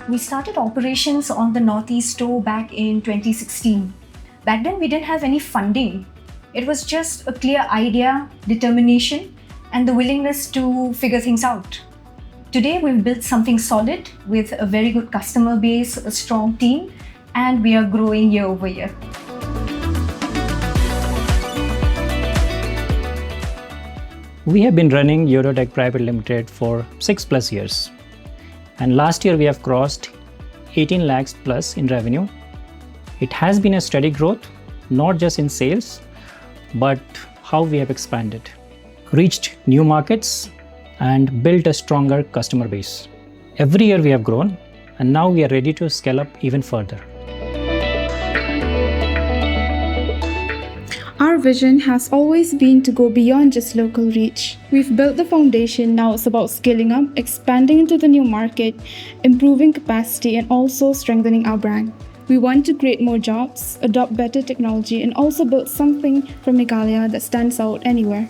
We started operations on the Northeast store back in 2016. Back then, we didn't have any funding. It was just a clear idea, determination, and the willingness to figure things out. Today, we've built something solid with a very good customer base, a strong team, and we are growing year over year. We have been running Eurotech Private Limited for 6+ years. And last year we have crossed 18 lakhs plus in revenue. It has been a steady growth, not just in sales, but how we have expanded, reached new markets, and built a stronger customer base. Every year we have grown, and now we are ready to scale up even further. Our vision has always been to go beyond just local reach. We've built the foundation, now it's about scaling up, expanding into the new market, improving capacity, and also strengthening our brand. We want to create more jobs, adopt better technology, and also build something from Meghalaya that stands out anywhere.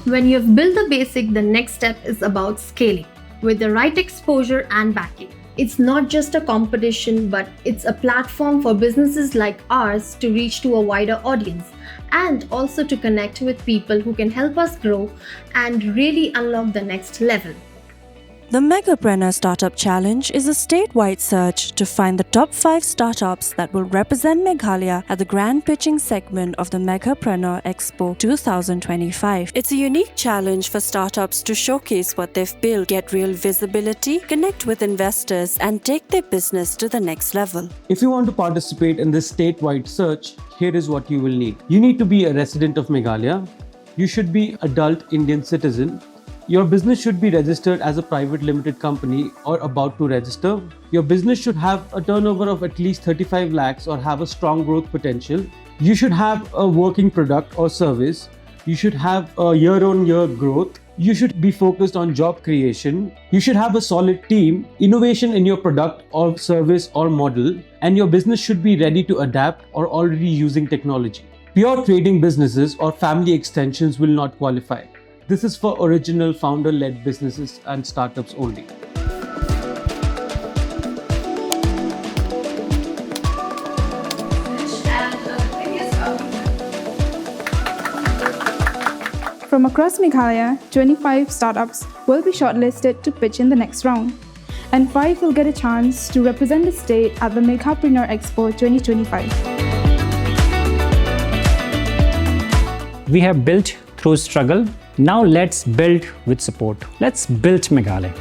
When you've built the basic, the next step is about scaling with the right exposure and backing. It's not just a competition, but it's a platform for businesses like ours to reach to a wider audience and also to connect with people who can help us grow and really unlock the next level. The MeghaPreneur Startup Challenge is a statewide search to find the top 5 startups that will represent Meghalaya at the grand pitching segment of the MeghaPreneur Expo 2025. It's a unique challenge for startups to showcase what they've built, get real visibility, connect with investors, and take their business to the next level. If you want to participate in this statewide search, here is what you will need. You need to be a resident of Meghalaya. You should be adult Indian citizen. Your business should be registered as a private limited company or about to register. Your business should have a turnover of at least 35 lakhs or have a strong growth potential. You should have a working product or service. You should have a year-on-year growth. You should be focused on job creation. You should have a solid team, innovation in your product or service or model, and your business should be ready to adapt or already using technology. Pure trading businesses or family extensions will not qualify. This is for original founder-led businesses and startups only. From across Meghalaya, 25 startups will be shortlisted to pitch in the next round, and 5 will get a chance to represent the state at the MeghaPreneur Expo 2025. We have built through struggle. Now let's build with support. Let's build Meghalaya.